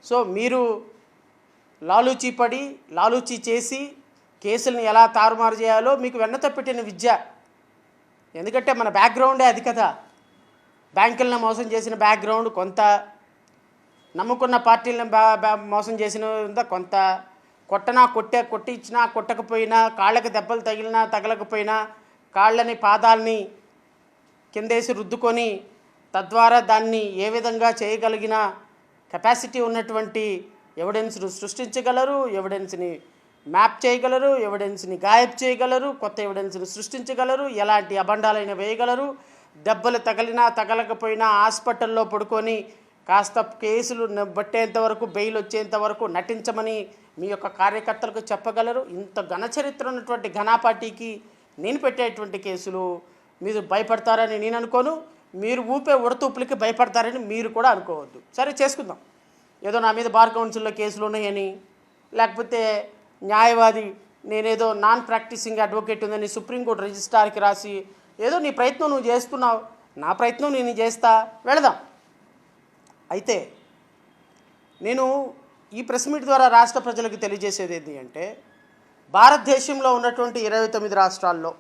So మీరు లాలూచీ పడి లాలూచీ చేసి కేసులను ఎలా తారుమారు చేయాలో మీకు వెన్నతో పెట్టిన విద్య. ఎందుకంటే మన బ్యాక్గ్రౌండే అది కదా. బ్యాంకులను మోసం చేసిన బ్యాక్గ్రౌండ్ కొంత, నమ్ముకున్న పార్టీలను మోసం చేసిన కొంత, కొట్టించినా కొట్టకపోయినా, కాళ్ళకి దెబ్బలు తగిలినా తగలకపోయినా కాళ్ళని పాదాలని కిందేసి రుద్దుకొని తద్వారా దాన్ని ఏ విధంగా చేయగలిగిన కెపాసిటీ ఉన్నటువంటి ఎవిడెన్స్ను సృష్టించగలరు, ఎవిడెన్స్ని మ్యాప్ చేయగలరు, ఎవిడెన్స్ని గాయబ్ చేయగలరు, కొత్త ఎవిడెన్స్ని సృష్టించగలరు, ఎలాంటి అబండాలైన వేయగలరు. దెబ్బలు తగిలినా తగలకపోయినా హాస్పిటల్లో పడుకొని కాస్త కేసులు బట్టేంత వరకు, బెయిల్ వచ్చేంత వరకు నటించమని మీ యొక్క కార్యకర్తలకు చెప్పగలరు. ఇంత ఘనచరిత్ర ఉన్నటువంటి ఘనా పార్టీకి నేను పెట్టేటువంటి కేసులు మీరు భయపడతారని నేను అనుకోను. మీరు ఊపే ఉడతూపులకి భయపడతారని మీరు కూడా అనుకోవద్దు. సరే, చేసుకుందాం. ఏదో నా మీద బార్ కౌన్సిల్లో కేసులు ఉన్నాయని, లేకపోతే న్యాయవాది నేనేదో నాన్ ప్రాక్టీసింగ్ అడ్వకేట్ ఉందని సుప్రీంకోర్టు రిజిస్ట్రార్కి రాసి ఏదో నీ ప్రయత్నం నువ్వు చేస్తున్నావు, నా ప్రయత్నం నేను చేస్తా, వెళదాం. అయితే నేను ఈ ప్రెస్ మీట్ ద్వారా రాష్ట్ర ప్రజలకు తెలియజేసేది ఏంటి అంటే, భారతదేశంలో ఉన్నటువంటి 29 రాష్ట్రాల్లో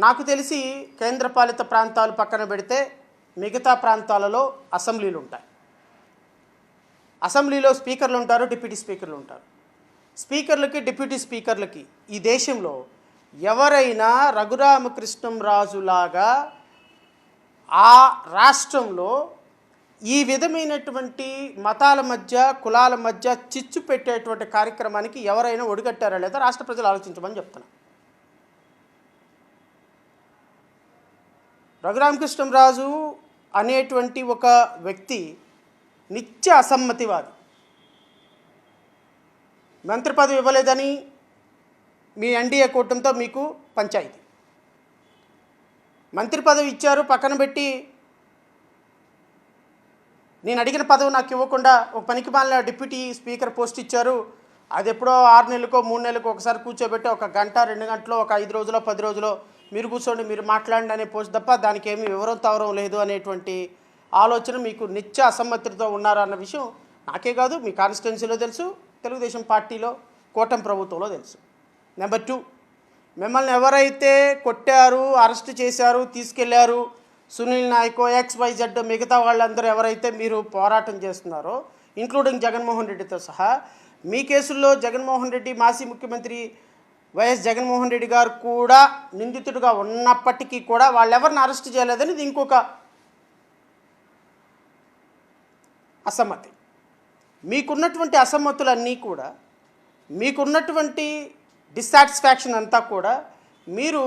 నాకు తెలిసి కేంద్రపాలిత ప్రాంతాలు పక్కన పెడితే మిగతా ప్రాంతాలలో అసెంబ్లీలు ఉంటాయి. అసెంబ్లీలో స్పీకర్లు ఉంటారు, డిప్యూటీ స్పీకర్లు ఉంటారు. స్పీకర్లకి, డిప్యూటీ స్పీకర్లకి ఈ దేశంలో ఎవరైనా రఘురామకృష్ణంరాజులాగా ఆ రాష్ట్రంలో ఈ విధమైనటువంటి మతాల మధ్య, కులాల మధ్య చిచ్చు పెట్టేటువంటి కార్యక్రమానికి ఎవరైనా ఒడిగట్టారా లేదా రాష్ట్ర ప్రజలు ఆలోచించమని చెప్తున్నా. రఘురామకృష్ణంరాజు అనేటువంటి ఒక వ్యక్తి నిత్య అసమ్మతివాది. మంత్రి పదవి ఇవ్వలేదని మీ ఎన్డీఏ కూటమితో మీకు పంచాయతీ. మంత్రి పదవి ఇచ్చారు, పక్కన పెట్టి నేను అడిగిన పదవి నాకు ఇవ్వకుండా ఒక పనికిమాలిన డిప్యూటీ స్పీకర్ పోస్ట్ ఇచ్చారు. అది ఎప్పుడో 6 నెలలకో 3 నెలలకో ఒకసారి కూర్చోబెట్టి 1 గంట 2 గంటలో, ఒక 5 రోజులో 10 రోజులో మీరు కూర్చోండి, మీరు మాట్లాడండి అనే పోస్ట్ తప్ప దానికి ఏమీ వివరం తవరం లేదు అనేటువంటి ఆలోచన మీకు నిత్య అసమ్మతితో ఉన్నారు అన్న విషయం నాకే కాదు, మీ కాన్స్టిట్యున్సీలో తెలుసు, తెలుగుదేశం పార్టీలో, కూటమి ప్రభుత్వంలో తెలుసు. నెంబర్ 2, మిమ్మల్ని ఎవరైతే కొట్టారు, అరెస్ట్ చేశారు, తీసుకెళ్లారు, సునీల్ నాయకో, XYZ మిగతా వాళ్ళందరూ ఎవరైతే మీరు పోరాటం చేస్తున్నారో, ఇంక్లూడింగ్ జగన్మోహన్ రెడ్డితో సహా, మీ కేసుల్లో జగన్మోహన్ రెడ్డి, మాజీ ముఖ్యమంత్రి వైఎస్ జగన్మోహన్ రెడ్డి గారు కూడా నిందితుడిగా ఉన్నప్పటికీ కూడా వాళ్ళెవరిని అరెస్ట్ చేయలేదని ఇది ఇంకొక అసమ్మతి. మీకున్నటువంటి అసమ్మతులన్నీ కూడా, మీకున్నటువంటి డిస్సాటిస్ఫాక్షన్ అంతా కూడా మీరు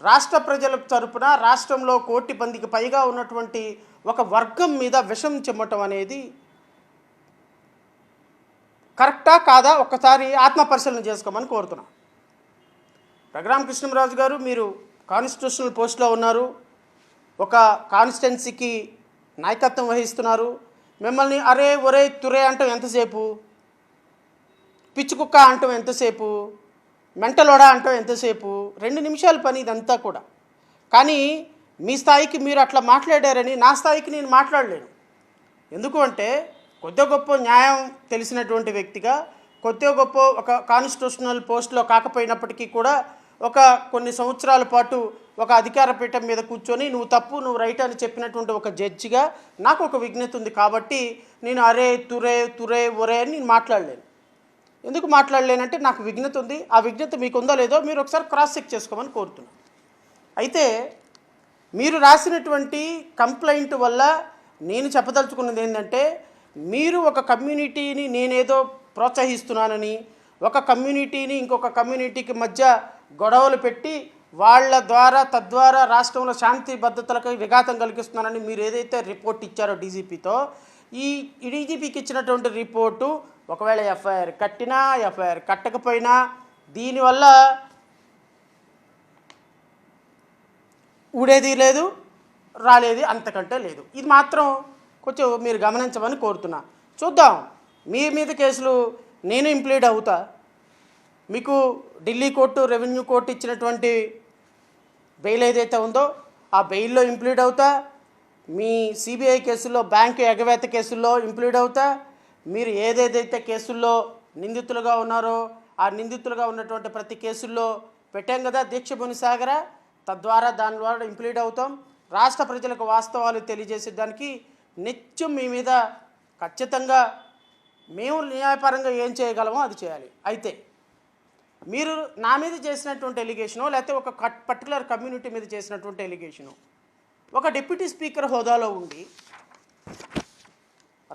రాష్ట్ర ప్రజల తరపున రాష్ట్రంలో 1 కోటి మందికి పైగా ఉన్నటువంటి ఒక వర్గం మీద విషం చిమ్మటం అనేది కరెక్టా కాదా ఒక్కసారి ఆత్మపరిశీలన చేసుకోమని కోరుతున్నాను. రఘురామకృష్ణంరాజు గారు, మీరు కాన్స్టిట్యూషనల్ పోస్ట్లో ఉన్నారు, ఒక కాన్స్టిట్యున్సీకి నాయకత్వం వహిస్తున్నారు. మిమ్మల్ని అరే ఒరే తురే అంటాం ఎంతసేపు, పిచ్చి కుక్క అంటాం ఎంతసేపు, మెంటలోడా అంటాం ఎంతసేపు, 2 నిమిషాల పని ఇదంతా కూడా. కానీ మీ స్థాయికి మీరు అట్లా మాట్లాడారని నా స్థాయికి నేను మాట్లాడలేను. ఎందుకు అంటే కొద్దిగా గొప్ప న్యాయం తెలిసినటువంటి వ్యక్తిగా, కొద్దిగా గొప్ప ఒక కాన్స్టిట్యూషనల్ పోస్ట్లో కాకపోయినప్పటికీ కూడా ఒక కొన్ని సంవత్సరాల పాటు ఒక అధికార పీఠం మీద కూర్చొని నువ్వు తప్పు నువ్వు రైట్ అని చెప్పినటువంటి ఒక జడ్జిగా నాకు ఒక విజ్ఞత ఉంది. కాబట్టి నేను అరే తురే తురే ఒరే అని నేను మాట్లాడలేను. ఎందుకు మాట్లాడలేనంటే నాకు విజ్ఞత ఉంది. ఆ విజ్ఞత మీకు ఉందో లేదో మీరు ఒకసారి క్రాస్ చెక్ చేసుకోమని కోరుతున్నాను. అయితే మీరు రాసినటువంటి కంప్లైంట్ వల్ల నేను చెప్పదలుచుకున్నది ఏంటంటే, మీరు ఒక కమ్యూనిటీని నేనేదో ప్రోత్సహిస్తున్నానని, ఒక కమ్యూనిటీని ఇంకొక కమ్యూనిటీకి మధ్య గొడవలు పెట్టి వాళ్ళ ద్వారా తద్వారా రాష్ట్రంలో శాంతి భద్రతలకు విఘాతం కలిగిస్తున్నానని మీరు ఏదైతే రిపోర్ట్ ఇచ్చారో డీజీపీతో, ఈ డీజీపీకి ఇచ్చినటువంటి రిపోర్టు ఒకవేళ ఎఫ్ఐఆర్ కట్టినా ఎఫ్ఐఆర్ కట్టకపోయినా దీనివల్ల ఊడేది లేదు, రాలేది అంతకంటే లేదు. ఇది మాత్రం కొంచెం మీరు గమనించమని కోరుతున్నా. చూద్దాం, మీ మీద కేసులు నేను ఇంప్లీడ్ అవుతా. మీకు ఢిల్లీ కోర్టు, రెవెన్యూ కోర్టు ఇచ్చినటువంటి బెయిల్ ఏదైతే ఉందో ఆ బెయిల్లో ఇంప్లీడ్ అవుతా. మీ సిబిఐ కేసుల్లో, బ్యాంకు ఎగవేత కేసుల్లో ఇంప్లీడ్ అవుతా, మీరు ఏదేదైతే కేసుల్లో నిందితులుగా ఉన్నారో ఆ నిందితులుగా ఉన్నటువంటి ప్రతి కేసుల్లో పెట్టాం కదా దీక్షభూమి సాగర, తద్వారా దాని ద్వారా ఇంప్లీడ్ అవుతాం. రాష్ట్ర ప్రజలకు వాస్తవాలు తెలియజేసేదానికి నిత్యం మీ మీద ఖచ్చితంగా మేము న్యాయపరంగా ఏం చేయగలమో అది చేయాలి. అయితే మీరు నా మీద చేసినటువంటి ఎలిగేషను, లేకపోతే ఒక పర్టికులర్ కమ్యూనిటీ మీద చేసినటువంటి ఎలిగేషను, ఒక డిప్యూటీ స్పీకర్ హోదాలో ఉండి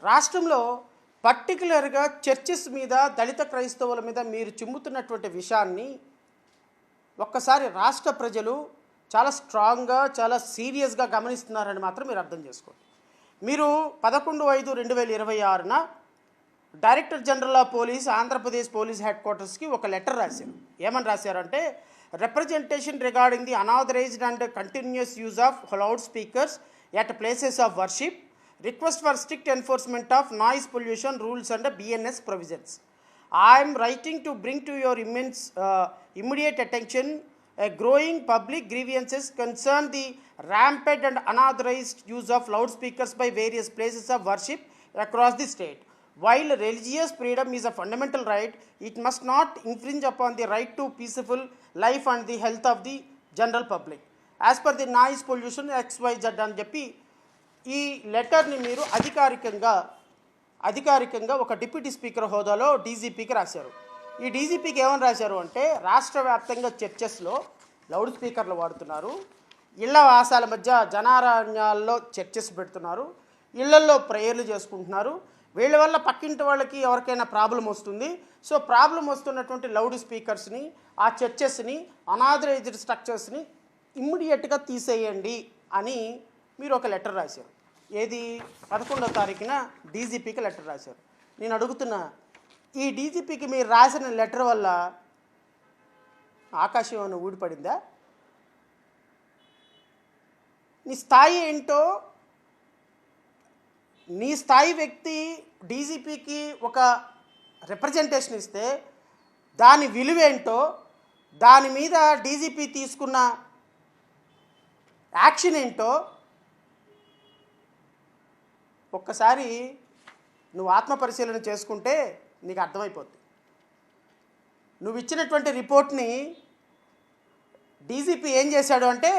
రాష్ట్రంలో పర్టికులర్గా చర్చెస్ మీద, దళిత క్రైస్తవుల మీద మీరు చిమ్ముతున్నటువంటి విషయాన్ని ఒక్కసారి రాష్ట్ర ప్రజలు చాలా స్ట్రాంగ్గా, చాలా సీరియస్గా గమనిస్తున్నారని మాత్రం మీరు అర్థం చేసుకోండి. మీరు 11/5/2026న director general of police, Andhra Pradesh police head క్వార్టర్స్కి ఒక లెటర్ రాశారు. ఏమని రాశారంటే, representation regarding the unauthorised and continuous use of loud speakers at places of worship, request for strict enforcement of noise pollution rules and BNS provisions. I am writing to bring to your immediate attention a growing public grievances concern the rampant and unauthorized use of loudspeakers by various places of worship across the state. While religious freedom is a fundamental right, it must not infringe upon the right to peaceful life and the health of the general public. As per the noise pollution XYZ అని చెప్పి ఈ లెటర్ని మీరు అధికారికంగా ఒక deputy speaker హోదాలో డీజీపీకి రాశారు. ఈ డీజీపీకి ఏమని రాశారు అంటే, రాష్ట్ర వ్యాప్తంగా చర్చెస్లో లౌడ్ స్పీకర్లు వాడుతున్నారు, ఇళ్ల వాసాల మధ్య జనారణ్యాల్లో చర్చెస్ పెడుతున్నారు, ఇళ్లల్లో ప్రేయర్లు చేసుకుంటున్నారు, వీళ్ళ వల్ల పక్కింటి వాళ్ళకి ఎవరికైనా ప్రాబ్లం వస్తుంది. సో ప్రాబ్లం వస్తున్నటువంటి లౌడ్ స్పీకర్స్ని, ఆ చర్చెస్ని, అనాథరైజ్డ్ స్ట్రక్చర్స్ని ఇమ్మీడియట్గా తీసేయండి అని మీరు ఒక లెటర్ రాశారు. ఏది 11వ తారీఖున డీజీపీకి లెటర్ రాశారు. నేను అడుగుతున్నా, ఈ డీజీపీకి మీరు రాసిన లెటర్ వల్ల ఆకాశం ఏమైనా ఊడిపడిందా? నీ స్థాయి ఏంటో, నీ స్థాయి వ్యక్తి డీజీపీకి ఒక రిప్రజెంటేషన్ ఇస్తే దాని విలువేంటో, దాని మీద డీజీపీ తీసుకున్న యాక్షన్ ఏంటో ఒక్కసారి నువ్వు ఆత్మపరిశీలన చేసుకుంటే నీకు అర్థమైపోద్ది. నువ్వు ఇచ్చినటువంటి రిపోర్ట్ని డీజీపీ ఏం చేశాడు అంటే,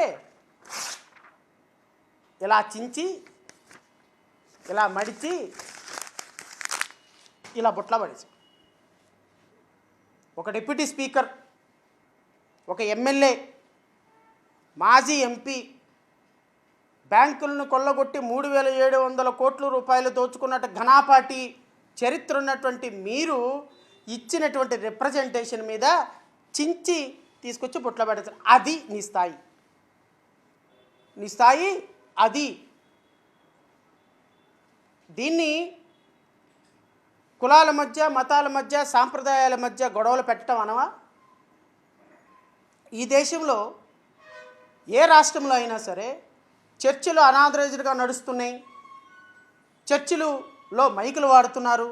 ఇలా చించి, ఇలా మడిచి, ఇలా బుట్లా పడేసి, ఒక డిప్యూటీ స్పీకర్, ఒక ఎమ్మెల్యే, మాజీ ఎంపీ బ్యాంకులను కొల్లగొట్టి 3,700 కోట్ల రూపాయలు దోచుకున్నట్టు ఘనాపాటి చరిత్ర ఉన్నటువంటి మీరు ఇచ్చినటువంటి రిప్రజెంటేషన్ మీద చించి తీసుకొచ్చి బుట్ల పెడతారు. అది నీ స్థాయి, నీ స్థాయి అది. దీన్ని కులాల మధ్య, మతాల మధ్య, సాంప్రదాయాల మధ్య గొడవలు పెట్టడం అనవా? ఈ దేశంలో ఏ రాష్ట్రంలో అయినా సరే చర్చిలు అనాథరైజ్డ్గా నడుస్తున్నాయి, చర్చిలలో మైకులు వాడుతున్నారు,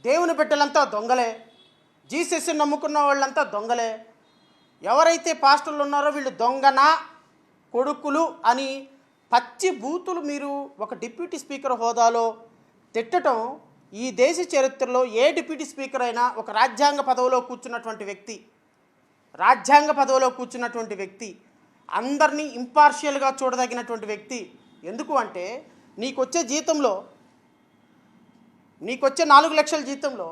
దేవుని బిడ్డలంతా దొంగలే, జీసస్ని నమ్ముకున్న వాళ్ళంతా దొంగలే, ఎవరైతే పాస్టర్లు ఉన్నారో వీళ్ళు దొంగనా కొడుకులు అని పచ్చి బూతులు మీరు ఒక డిప్యూటీ స్పీకర్ హోదాలో తిట్టడం ఈ దేశ చరిత్రలో ఏ డిప్యూటీ స్పీకర్ అయినా, ఒక రాజ్యాంగ పదవిలో కూర్చున్నటువంటి వ్యక్తి, అందరినీ ఇంపార్షియల్గా చూడదగినటువంటి వ్యక్తి. ఎందుకు అంటే, నీకొచ్చే జీతంలో, నీకొచ్చే 4 లక్షల జీతంలో,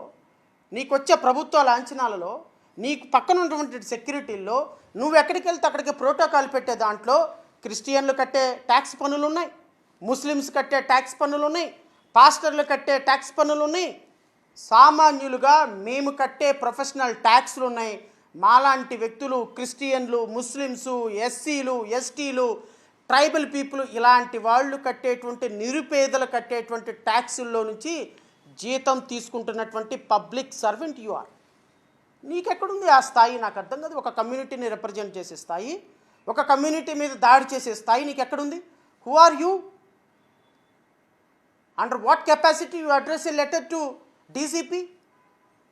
నీకొచ్చే ప్రభుత్వ లాంఛనాలలో, నీకు పక్కన ఉన్నటువంటి సెక్యూరిటీల్లో నువ్వు ఎక్కడికి వెళ్తే అక్కడికి ప్రోటోకాల్ పెట్టే దాంట్లో క్రిస్టియన్లు కట్టే ట్యాక్స్ పన్నులు ఉన్నాయి, ముస్లిమ్స్ కట్టే ట్యాక్స్ పన్నులు ఉన్నాయి, పాస్టర్లు కట్టే ట్యాక్స్ పన్నులు ఉన్నాయి, సామాన్యులుగా మేము కట్టే ప్రొఫెషనల్ ట్యాక్స్లు ఉన్నాయి. మాలాంటి వ్యక్తులు, క్రిస్టియన్లు, ముస్లిమ్సు, ఎస్సీలు, ఎస్టీలు, ట్రైబల్ పీపుల్, ఇలాంటి వాళ్ళు కట్టేటువంటి, నిరుపేదలు కట్టేటువంటి ట్యాక్సుల్లో నుంచి జీతం తీసుకుంటున్నటువంటి పబ్లిక్ సర్వెంట్ యు ఆర్. నీకెక్కడుంది ఆ స్థాయి? నాకు అర్థం కాదు. ఒక కమ్యూనిటీని రిప్రజెంట్ చేసే స్థాయి, ఒక కమ్యూనిటీ మీద దాడి చేసే స్థాయి నీకెక్కడుంది? Who are you? Under what capacity you address a letter to DCP?